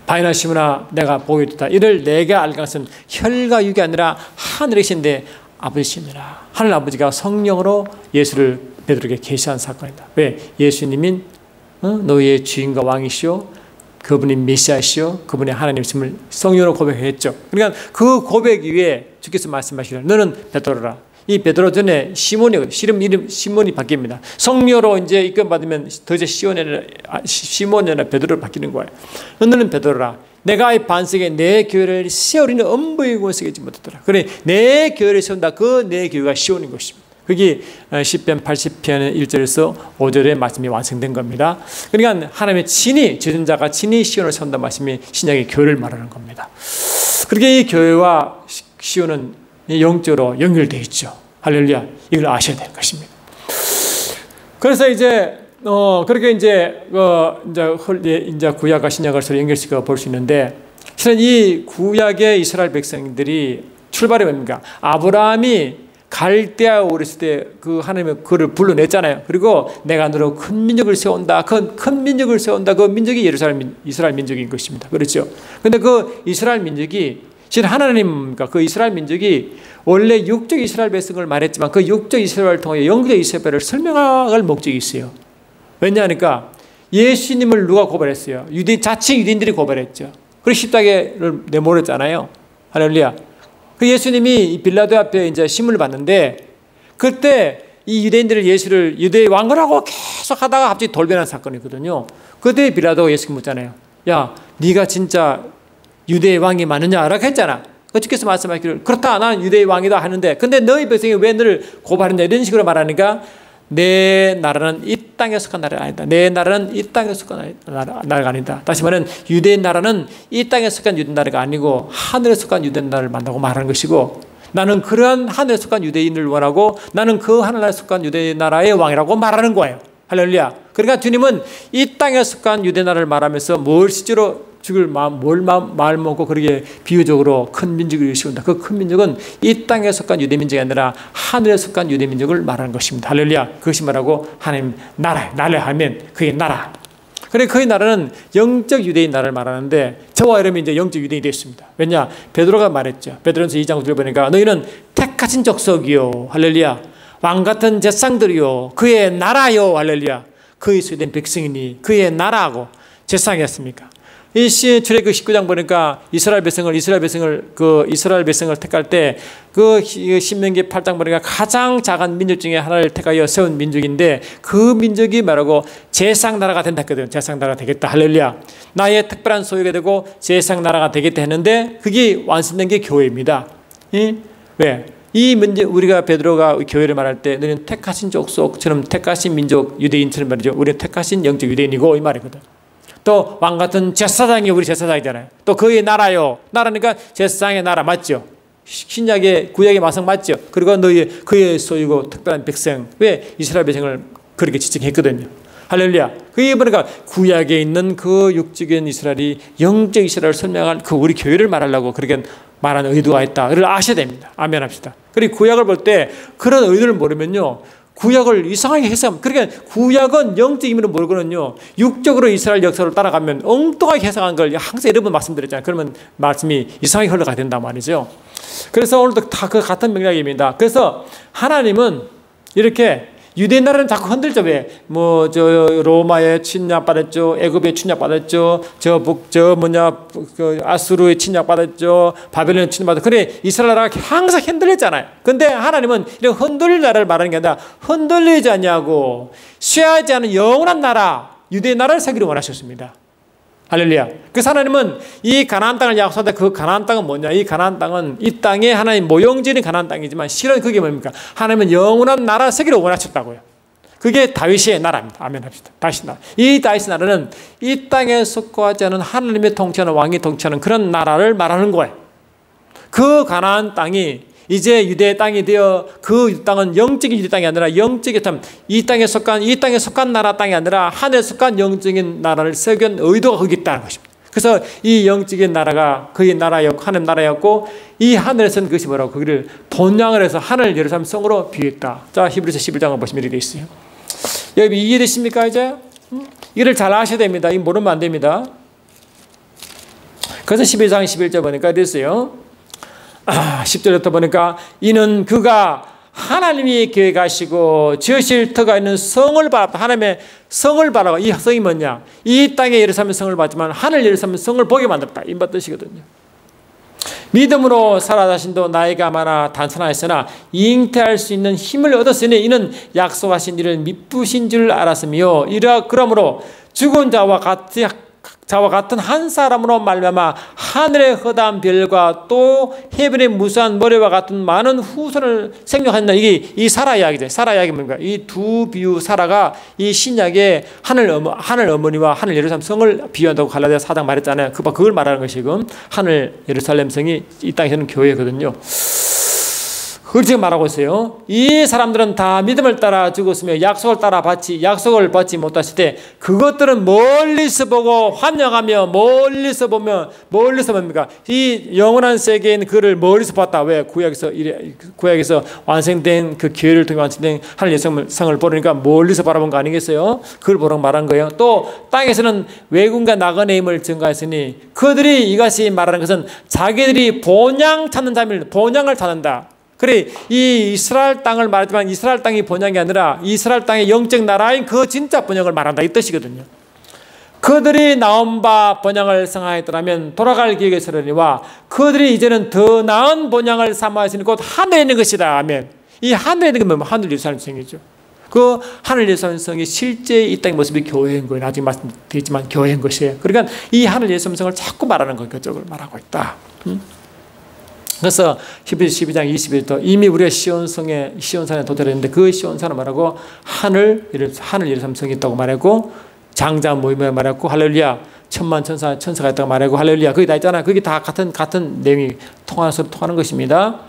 [SPEAKER 1] 바이나 시므나 내가 보게 됐다. 이를 내가 알 것은 혈과 육이 아니라 하늘에 계신데 아버지시니라. 하늘 아버지가 성령으로 예수를 베드로에게 계시한 사건이다. 왜? 예수님인 너희의 주인과 왕이시오, 그분이 메시아시오, 그분이 하나님이심을 성령으로 고백했죠. 그러니까 그 고백 위에 주께서 말씀하시기를 너는 베드로라. 이 베드로 전에 이름 시몬이 바뀝니다. 성령으로 이제 이끌 받으면 더 이제 시몬이 아니라 베드로로 바뀌는 거예요. 너는 베드로라. 내가 이 반석에 내 교회를 세우리는 엄부의 권세겠지 못하더라. 그래 내 교회를 세운다. 그 내 교회가 시온인 것입니다. 그게 시편 80편 1절에서 5절의 말씀이 완성된 겁니다. 그러니까 하나님의 친히 지존자가 친히 시온을 세운다 말씀이 신약의 교회를 말하는 겁니다. 그렇게 이 교회와 시온은 영적으로 연결되어 있죠. 할렐루야. 이걸 아셔야 되는 것입니다. 그래서 이제 그렇게 이제 구약과 신약을 서로 연결시켜 볼 수 있는데, 실은 이 구약의 이스라엘 백성들이 출발이 뭡니까? 아브라함이 갈대아 오랬을 때 그 하나님의 그를 불러냈잖아요. 그리고 내가 너로 큰 민족을 세운다. 큰 민족을 세운다. 그 민족이 이스라엘 민족인 것입니다. 그렇죠? 근데 그 이스라엘 민족이 실은 하나님과 그 이스라엘 민족이 원래 육적 이스라엘 백성을 말했지만 그 육적 이스라엘을 통해 영적 이스라엘을 설명할 목적이 있어요. 왜냐하니까 예수님을 누가 고발했어요? 자칭 유대인들이 고발했죠. 그리고 십자가를 내몰았잖아요. 할렐루야. 그 예수님이 빌라도 앞에 이제 신문을 받는데 그때 이 유대인들을 예수를 유대의 왕이라고 계속 하다가 갑자기 돌변한 사건이거든요. 그때 빌라도가 예수께 묻잖아요. 야, 네가 진짜 유대의 왕이 맞느냐? 라고 했잖아. 주께서 말씀하시기를 그렇다. 나는 유대의 왕이다 하는데 근데 너희 백성이 왜 너를 고발했냐? 이런 식으로 말하니까 내 나라는 이 땅에 속한 나라가 아니다. 내 나라는 이 땅에 속한 나라가 아니다. 다시 말하면 유대의 나라는 이 땅에 속한 유대 나라가 아니고 하늘에 속한 유대 나라를 만나고 말하는 것이고 나는 그러한 하늘에 속한 유대인을 원하고 나는 그 하늘에 속한 유대 나라의 왕이라고 말하는 거예요. 할렐루야. 그러니까 주님은 이 땅에 속한 유대 나라를 말하면서 뭘 실제로 죽을 마음, 마을 먹고 그렇게 비유적으로 큰 민족을 일으킨다. 그 큰 민족은 이 땅에 속한 유대 민족이 아니라 하늘에 속한 유대 민족을 말하는 것입니다. 할렐루야. 그것이 말하고 하나님 나라 하면 그게 나라. 그래 그의 나라는 영적 유대인 나라를 말하는데 저와 여러분이 이제 영적 유대인이 됐습니다. 왜냐? 베드로가 말했죠. 베드로전서 2장 9절 보니까 너희는 택하신 족속이요. 할렐루야. 왕 같은 제사장들이요. 그의 나라요. 할렐루야. 그의 소유된 백성이니 그의 나라하고 제사장이었습니까? 이 출애굽 19장 보니까 이스라엘 백성을 택할 때 그 신명기 8장 보니까 가장 작은 민족 중에 하나를 택하여 세운 민족인데 그 민족이 말하고 제사장 나라가 된다 했거든. 제사장 나라가 되겠다. 할렐루야. 나의 특별한 소유가 되고 제사장 나라가 되겠다 했는데 그게 완성된 게 교회입니다. 왜? 이 문제 우리가 베드로가 교회를 말할 때 너는 택하신 족속처럼 택하신 민족 유대인처럼 말이죠. 우리는 택하신 영적 유대인이고 이 말이거든. 또 왕 같은 제사장이 우리 제사장이잖아요. 또 그의 나라요. 나라니까 제사장의 나라 맞죠? 신약의 구약의 마성 맞죠? 그리고 그의 소유고 특별한 백성. 왜 이스라엘 백성을 그렇게 지칭했거든요. 할렐루야. 그게 보니까 구약에 있는 그 육적인 이스라엘이 영적 이스라엘을 설명할 그 우리 교회를 말하려고 그렇게 말하는 의도가 있다. 그걸 아셔야 됩니다. 아멘 합시다. 그리고 구약을 볼 때 그런 의도를 모르면요. 구약을 이상하게 해석하면 그러니까 구약은 영적 의미를 모르거든요. 육적으로 이스라엘 역사를 따라가면 엉뚱하게 해석한 걸 항상 여러 번 말씀드렸잖아요. 그러면 말씀이 이상하게 흘러가야 된단 말이죠. 그래서 오늘도 다 그 같은 맥락입니다. 그래서 하나님은 이렇게 유대 나라는 자꾸 흔들죠. 왜? 로마에 침략받았죠. 애굽에 침략받았죠. 아수르에 침략받았죠. 바벨론에 침략받았죠. 그래, 이스라엘 나라가 항상 흔들렸잖아요. 근데 하나님은 이런 흔들릴 나라를 말하는 게 아니라 흔들리지 않냐고 쇠하지 않은 영원한 나라, 유대 나라를 세기를 원하셨습니다. 할렐루야. 그래서 하나님은 이 가나안 땅을 약속한다. 그 가나안 땅은 뭐냐? 이 가나안 땅은 이 땅에 하나님 모형지는 가나안 땅이지만 실은 그게 뭡니까? 하나님은 영원한 나라 세기를 원하셨다고요. 그게 다윗의 나라입니다. 아멘 합시다. 다윗의 나라. 이 다윗의 나라는 이 땅에 속하지 않은 하나님의 통치하는 왕이 통치하는 그런 나라를 말하는 거예요. 그 가나안 땅이 이제 유대의 땅이 되어 그 땅은 영적인 유대 땅이 아니라 영적인 이 땅에 속한 나라 땅이 아니라 하늘에 속한 영적인 나라를 세운 의도가 거기 있다는 것입니다. 그래서 이 영적인 나라가 그의 나라였고 하나님 나라였고 이 하늘에서는 그것이 뭐라고 거기를 본향을 해서 하늘 예루살렘 성으로 비유했다. 자, 히브리서 11장을 보시면 이렇게 되어 있어요. 여러분 이해되십니까 이제? 이를 잘 아셔야 됩니다. 이 모르면 안 됩니다. 그래서 11장 11절 보니까 이랬어요. 10절부터 보니까 이는 그가 하나님이 계획하시고 지으실 터가 있는 성을 바라다. 하나님의 성을 바라고. 이 성이 뭐냐? 이 땅에 예루살렘 성을 봤지만 하늘 예루살렘 성을 보게 만들었다. 이 뜻이거든요. 믿음으로 살아 자신도 나이가 많아 단순하였으나 잉태할 수 있는 힘을 얻었으니 이는 약속하신 일을 미쁘신 줄 알았으며 그러므로 죽은 자와 같은 한 사람으로 말미암아 하늘의 허다한 별과 또 해변의 무수한 모래와 같은 많은 후손을 생육한다. 이게 이 사라 이야기죠. 사라 이야기 뭔가 이 두 비유 사라가 이 신약의 하늘 어머니와 하늘 예루살렘 성을 비유한다고 갈라디아 4장 말했잖아요. 그걸 말하는 것이 지금 하늘 예루살렘 성이 이 땅에서는 교회거든요. 그걸 지금 말하고 있어요. 이 사람들은 다 믿음을 따라 죽었으며 약속을 받지 못하실 때 그것들은 멀리서 보고 환영하며 멀리서 뭡니까? 이 영원한 세계인 그를 멀리서 봤다. 왜? 구약에서 완성된 그 기회를 통해 완성된 하늘 예성을 보려니까 멀리서 바라본 거 아니겠어요? 그걸 보라고 말한 거예요. 또 땅에서는 외군과 나그네의 힘을 증가했으니 그들이 이것이 말하는 것은 자기들이 본향을 찾는다. 그래, 이 이스라엘 땅을 말하지만 이스라엘 땅이 본향이 아니라 이스라엘 땅의 영적 나라인 그 진짜 본향을 말한다 이 뜻이거든요. 그들이 나온 바 본향을 성하였더라면 돌아갈 기회가 있으려니와 그들이 이제는 더 나은 본향을 삼아하시니 곧 하늘에 있는 것이다. 아멘. 이 하늘에 있는 건 뭐냐면 하늘 예루살렘 성이죠. 그 하늘 예루살렘 성이 실제 이 땅의 모습이 교회인 거예요. 나중에 말씀드리지만 교회인 것이에요. 그러니까 이 하늘 예루살렘 성을 자꾸 말하는 거예요. 그쪽을 말하고 있다. 그래서 히브리서 12장 21절 이미 우리가 시온산에 도달했는데 그 시온산은 말하고 하늘 예루살렘 성이 있다고 말하고 장자 모임을 말하고 할렐루야 천만 천사가 있다고 말하고 할렐루야 거기 다 있잖아요. 그게 다 같은 내용이 통하는 것입니다.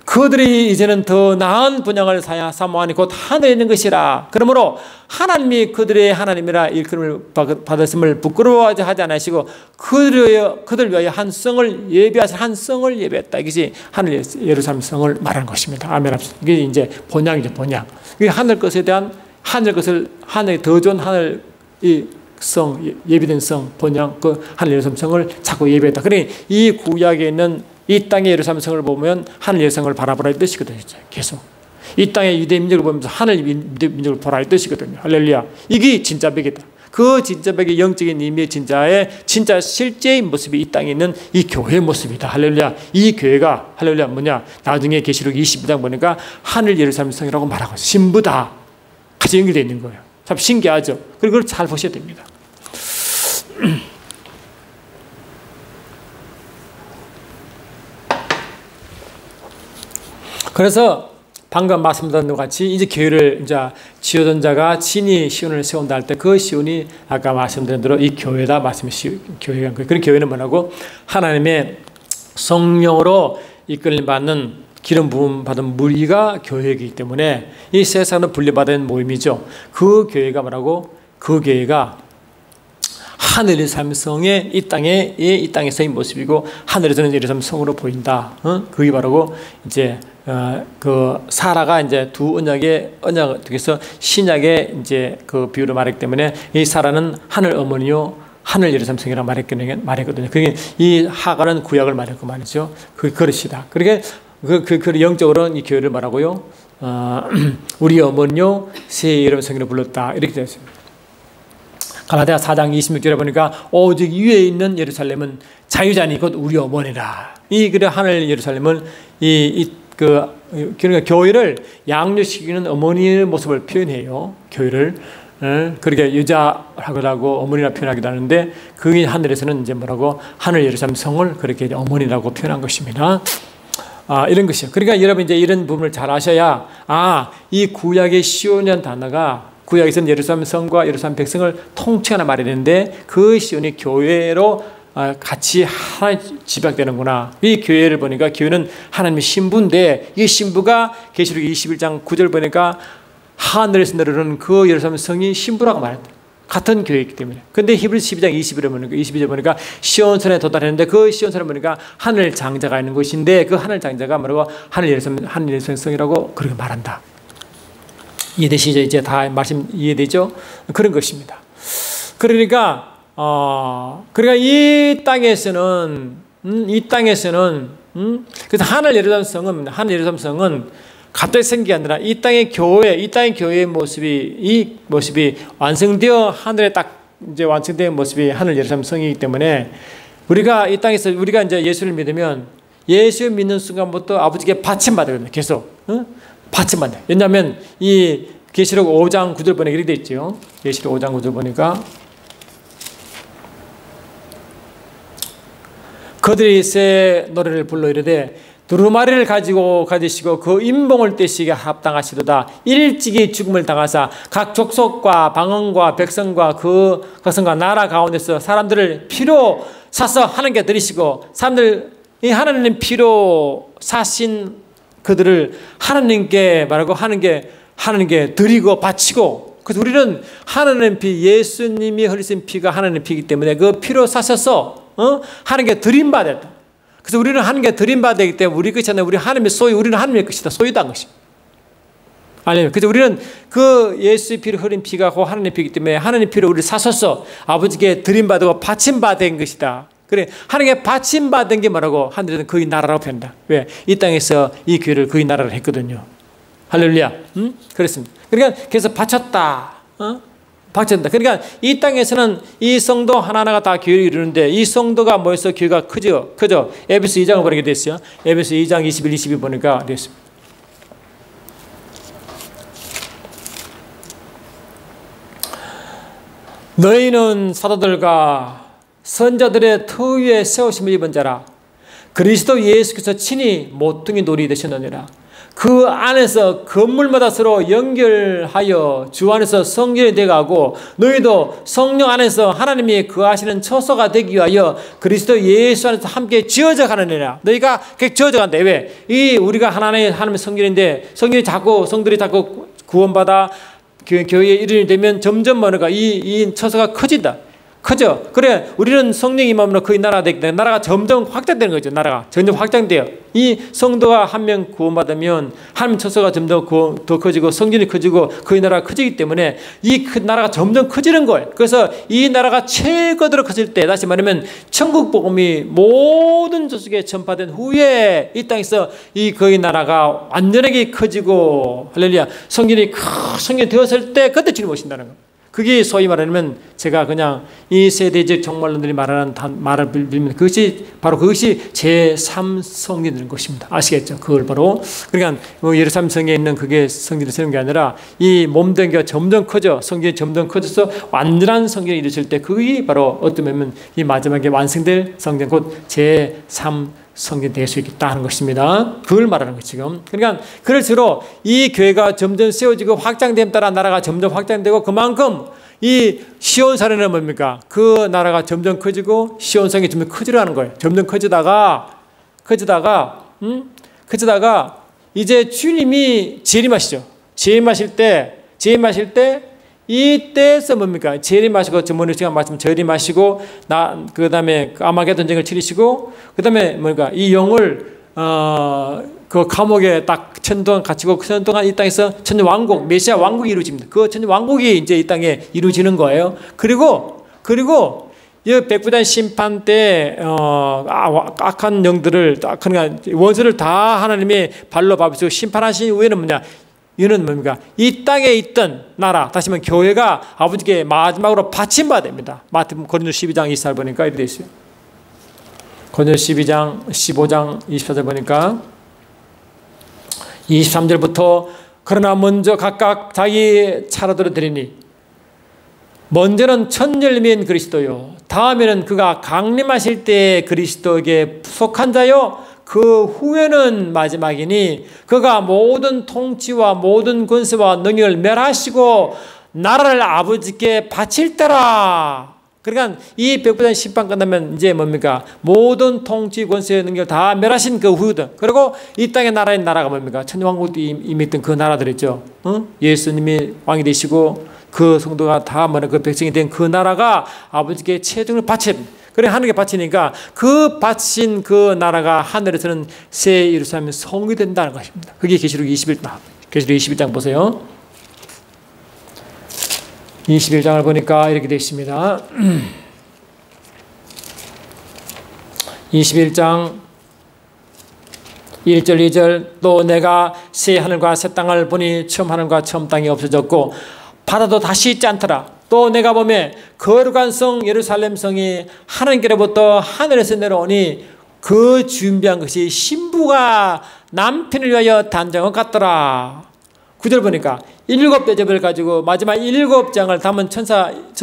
[SPEAKER 1] 그들이 이제는 더 나은 분양을 사모하니 곧 하늘에 있는 것이라. 그러므로 하나님이 그들의 하나님이라 일컬음을 받았음을 부끄러워하지 않으시고 그들 위하여 한 성을 예배했다. 이것이 하늘 예루살렘 성을 말하는 것입니다. 아멘. 이게 이제 본향이죠. 본향. 이게 하늘 것에 대한 하늘에 더 좋은 하늘 예비된 성 본향 그 하늘 예루살렘 성을 자꾸 예배했다. 그러니 이 구약에 있는 이 땅의 예루살렘 성을 보면 하늘 예성을 바라보라 이 뜻이거든요. 계속 이 땅의 유대 민족을 보면서 하늘 민족을 보라 이 뜻이거든요. 할렐루야. 이게 진짜 벽이다. 그 진짜 벽의 영적인 의미의 진짜 실제의 모습이 이 땅에 있는 이 교회의 모습이다. 할렐루야. 이 교회가 할렐루야 뭐냐? 나중에 계시록 22장 보니까 하늘 예루살렘 성이라고 말하고 있어요. 신부다. 같이 연결되어 있는 거예요. 참 신기하죠. 그리고 그걸 잘 보셔야 됩니다. 그래서 방금 말씀드린 것 같이 이제 교회를 이제 지어던 자가 친히 시온을 세운다 할 때 그 시온이 아까 말씀드린 대로 이 교회다 교회가 거예요. 그런 교회는 뭐라고? 하나님의 성령으로 이끌림 받는 기름 부음 받은 무리가 교회이기 때문에 이 세상은 분리받은 모임이죠. 그 교회가 뭐라고? 그 교회가 하늘의 삼성의 이 땅에서의 모습이고 하늘에서는 예루살렘 성으로 보인다. 그게 바로 이제 그 사라가 이제 두 언약에서 신약의 이제 그 비유를 말했기 때문에 이 사라는 하늘 어머니요 하늘 예루살렘 성이라고 말했거든요. 그게 이 하가는 구약을 말했고 말이죠. 그 그릇이다. 그러니까 그 영적으로는 이 교회를 말하고요. 우리 어머니요 새 예루살렘 성이라고 불렀다. 이렇게 되어 있습니다. 갈라디아 4장 26절에 보니까 오직 위에 있는 예루살렘은 자유자니 곧 우리 어머니라. 그래 하늘 예루살렘은 그러니까 교회를 양육시키는 어머니의 모습을 표현해요. 교회를 그렇게 여자라고 어머니라 표현하기도 하는데 그게 하늘에서는 이제 뭐라고 하늘 예루살렘 성을 그렇게 어머니라고 표현한 것입니다. 이런 것이요. 그러니까 여러분 이제 이런 부분을 잘 아셔야 이 구약의 시온이라는 단어가 구약에서는 예루살렘 성과 예루살렘 백성을 통칭하는 말이 되는데 그 시온이 교회로 같이 하나 집약되는구나. 이 교회를 보니까 교회는 하나님의 신부인데 이 신부가 계시록 21장 9절 보니까 하늘에서 내려오는 그 예루살렘 성이 신부라고 말했다. 같은 교회이기 때문에. 근데 히브리서 12장 22절 보니까 시온산에 도달했는데 그 시온산에 보니까 하늘 장자가 있는 곳인데 그 하늘 장자가 뭐라고 하늘 예루살렘성이라고 그렇게 말한다. 이해되시죠? 이제 다 말씀 이해되죠? 그런 것입니다. 그러니까 이 땅에서는 그래서 하늘 예루살렘성은 갑자기 생긴 게 아니라 이 땅의 교회의 모습이 이 모습이 완성되어 하늘에 딱 이제 완성된 모습이 하늘 예루살렘성이기 때문에 우리가 이 땅에서 우리가 이제 예수를 믿으면 예수 믿는 순간부터 아버지께 받침받거든요. 계속 받침받아요. 왜냐하면 이 계시록 5장 9절 보니까 이렇게 돼 있죠. 계시록 5장 9절 보니까 그들이 새 노래를 불러 이르되 두루마리를 가지시고 그 인봉을 떼시게 합당하시도다. 일찍이 죽음을 당하사 각 족속과 방언과 백성과 그 백성과 나라 가운데서 사람들을 피로 사서 하나님께 드리시고 이 하나님 피로 사신 그들을 하나님께 말하고 하나님께 드리고 바치고. 그래서 우리는 하나님 피, 예수님이 흘리신 피가 하나님 피이기 때문에 그 피로 사셔서 하나님께 드림받았다. 그래서 우리는 하나님께 드림받았기 때문에 우리 것이 아니라 우리 하나님의 소유, 우리는 하나님의 것이다. 소유다 것입니다. 아니면 그래서 우리는 그 예수의 피를 흘린 피가 하나님의 피이기 때문에 하나님의 피로 우리를 사셔서 아버지께 드림받고 바침받은 것이다. 그래, 하나님께 바침받은 게 뭐라고? 하늘에서는 그의 나라라고 표현한다. 왜? 이 땅에서 이 교회를 그의 나라를 했거든요. 할렐루야. 그렇습니다. 그러니까 그래서 바쳤다. 바쳤다. 그러니까 이 땅에서는 이 성도 하나하나가 다 교회를 이루는데 이 성도가 모여서 교회가 크죠. 에베소 2장을 보니까 됐어요. 에베소 2장 21, 22 보니까 됐습니다. 너희는 사도들과 선자들의 터위에 세우심을 입은 자라. 그리스도 예수께서 친히 모퉁이 돌이 되셨느니라. 그 안에서 건물마다 서로 연결하여 주 안에서 성전이 되어가고 너희도 성령 안에서 하나님이 거하시는 처소가 되기 위하여 그리스도 예수 안에서 함께 지어져 가느니라. 너희가 그렇게 지어져 간다. 왜? 우리가 하나님의 성전인데 성들이 자꾸 구원받아 교회의 일원이 되면 점점 뭐가 이 처소가 커진다. 크죠? 그래, 우리는 성령이 임함으로 그의 나라가 되기 때문에 나라가 점점 확장되는 거죠. 나라가 점점 확장돼요. 이 성도가 한 명 구원받으면 하나님 처소가 점점 더 커지고 성전이 커지고 그의 나라가 커지기 때문에 이 나라가 점점 커지는 거예요. 그래서 이 나라가 최고대로 커질 때, 다시 말하면 천국 복음이 모든 족속에 전파된 후에 이 땅에서 이 그의 나라가 완전하게 커지고 할렐루야, 성전이 되었을 때 그때 주님 오신다는 거예요. 그게 소위 말하면 제가 그냥 이 세대적 종말론들이 말하는 말을 빌면 그것이 제3성전이 되는 것입니다. 아시겠죠? 그걸 바로 그러니까 예루살렘 성에 있는 그게 성전을 세우는 게 아니라 이 몸된 게 점점 커져 성전이 점점 커져서 완전한 성전이 이루어질 때 그게 바로 어떤 면은 이 마지막에 완성될 성전 곧 제3 성전이 될 수 있겠다 하는 것입니다. 그걸 말하는 거죠, 지금. 그러니까 그럴수록 이 교회가 점점 세워지고 확장됨에 따라 나라가 점점 확장되고 그만큼 이 시온산에는 뭡니까? 그 나라가 점점 커지고 시온성이 점점 커지려는 거예요. 점점 커지다가 이제 주님이 재림하시죠. 재림하실 때 이때에서 뭡니까? 재림하시고 저번에 시간 말씀 재림하시고 그 다음에 아마게돈 전쟁을 치르시고 그 다음에 뭡니까? 이 영을 그 감옥에 딱 천년 동안 갇히고 그 천년 동안 이 땅에서 천년 왕국 메시아 왕국이 이루어집니다. 그 천년 왕국이 이제 이 땅에 이루어지는 거예요. 그리고 이 백부장 심판 때 악한 영들을 그러니까 원수를 다 하나님이 발로 밟으시고 심판하신 후에는 뭐냐? 이는 뭡니까? 이 땅에 있던 나라, 다시 말하면 교회가 아버지께 마지막으로 바침받아야 됩니다. 고린도서 12장 24절 보니까 이렇게 되어 있어요. 고린도서 12장 15장 24절 보니까 23절부터 그러나 먼저 각각 자기 차례대로 드리니 먼저는 천열매인 그리스도요 다음에는 그가 강림하실 때 그리스도에게 속한 자요 그 후에는 마지막이니 그가 모든 통치와 모든 권세와 능력을 멸하시고 나라를 아버지께 바칠 때라. 그러니까 이 백부장 심판 끝나면 이제 뭡니까? 모든 통치 권세 능력을 다 멸하신 그 후든 그리고 이 땅의 나라가 뭡니까? 천년왕국도 이미 있던 그 나라들 있죠. 예수님이 왕이 되시고 그 성도가 다 그 백성이 된 그 나라가 아버지께 최종을 바쳐. 그래 하늘에 바치니까 그 바친 그 나라가 하늘에서는 새 예루살렘 성이 된다는 것입니다. 그게 계시록 21장 보세요. 21장을 보니까 이렇게 되어 있습니다. 21장 1절 2절 또 내가 새 하늘과 새 땅을 보니 처음 하늘과 처음 땅이 없어졌고 바다도 다시 있지 않더라. 또 내가 보매 거룩한 성 예루살렘 성이 하나님께로부터 하늘에서 내려오니 그 준비한 것이 신부가 남편을 위하여 단장한 것 같더라. 9절 보니까 7 대접을 가지고 마지막 7장을 담은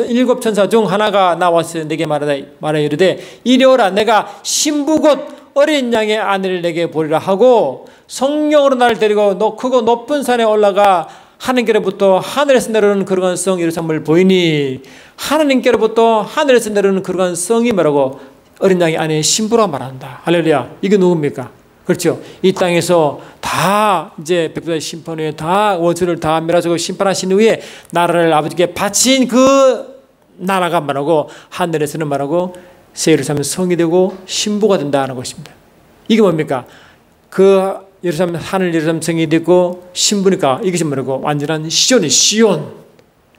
[SPEAKER 1] 일곱 천사 중 하나가 나와서 내게 말하여 이르되 이리 오라. 내가 신부 곧 어린 양의 아내를 내게 보리라 하고 성령으로 나를 데리고 크고 높은 산에 올라가 하나님께로부터 하늘에서 내려오는 거룩한 성 예루살렘을 보이니 하나님께로부터 하늘에서 내려오는 거룩한 성이 뭐라고? 어린 양의 아내의 신부라 말한다. 할렐루야. 이게 누굽니까? 그렇죠. 이 땅에서 다 이제 백부의 심판 후에 다 원수를 다 멸하시고 심판하신 후에 나라를 아버지께 바친 그 나라가 말하고 하늘에서는 말하고 새 예루살렘 성이 되고 신부가 된다는 것입니다. 이게 뭡니까? 그 예루살렘 하늘 예루살렘 성이 되고 신부니까 이것이 뭐라고? 완전한 시온이 시온.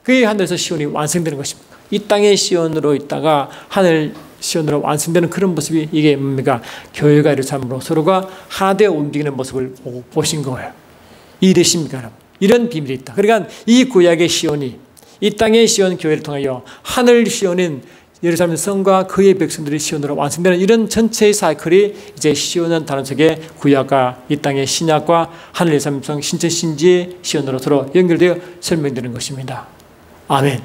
[SPEAKER 1] 그게 하늘에서 시온이 완성되는 것입니다. 이 땅의 시온으로 있다가 하늘 시온으로 완성되는 그런 모습이 이게 뭡니까? 교회가 예루살렘으로 서로가 하나 되어 움직이는 모습을 보신 거예요. 이해되십니까? 여러분? 이런 비밀이 있다. 그러니까 이 구약의 시온이 이 땅의 시온 교회를 통하여 하늘 시온인 예루살렘 성과 그의 백성들이 시온으로 완성되는 이런 전체의 사이클이 이제 시온은 단어 속에 구약과 이 땅의 신약과 하늘 예루살렘 성 신천 신지의 시온으로 서로 연결되어 설명되는 것입니다. 아멘.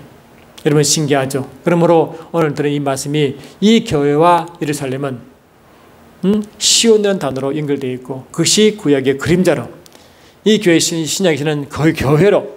[SPEAKER 1] 여러분 신기하죠? 그러므로 오늘 들은 이 말씀이 이 교회와 예루살렘은 시온이라는 단어로 연결되어 있고 그것이 구약의 그림자로 이 교회 신약에서는 거의 교회로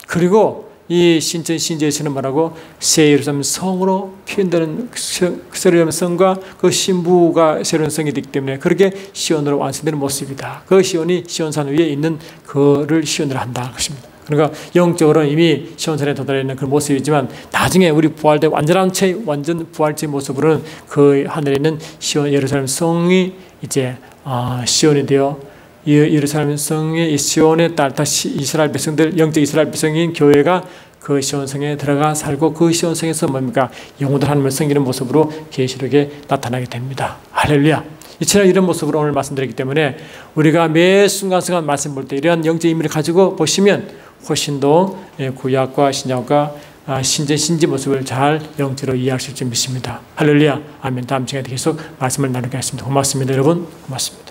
[SPEAKER 1] 그리고 이 신천 신지에서는 말하고 새 예루살렘 성으로 표현되는 새 예루살렘 성과 그 신부가 새로운 성이 되기 때문에 그렇게 시온으로 완성되는 모습이다. 그 시온이 시온산 위에 있는 그를 시온으로 한다는 것입니다. 그러니까 영적으로는 이미 시온산에 도달해 있는 그 모습이지만 나중에 우리 부활된 완전 부활체 모습으로는 그 하늘에 있는 시온 예루살렘 성이 이제 시온이 되어 예루살렘 성의 시온의 딸 다시 이스라엘 백성들 영적 이스라엘 백성인 교회가 그 시온성에 들어가 살고 그 시온성에서 뭡니까? 영혼들 하나님을 섬기는 모습으로 계시록에 나타나게 됩니다. 할렐루야. 이처럼 이런 모습으로 오늘 말씀드렸기 때문에 우리가 매 순간순간 말씀 볼 때 이러한 영적 의미를 가지고 보시면 훨씬 더 구약과 신약과 신전 신지 모습을 잘 영적으로 이해하실 줄 믿습니다. 할렐루야. 아멘. 다음 시간에 계속 말씀을 나누겠습니다. 고맙습니다. 여러분. 고맙습니다.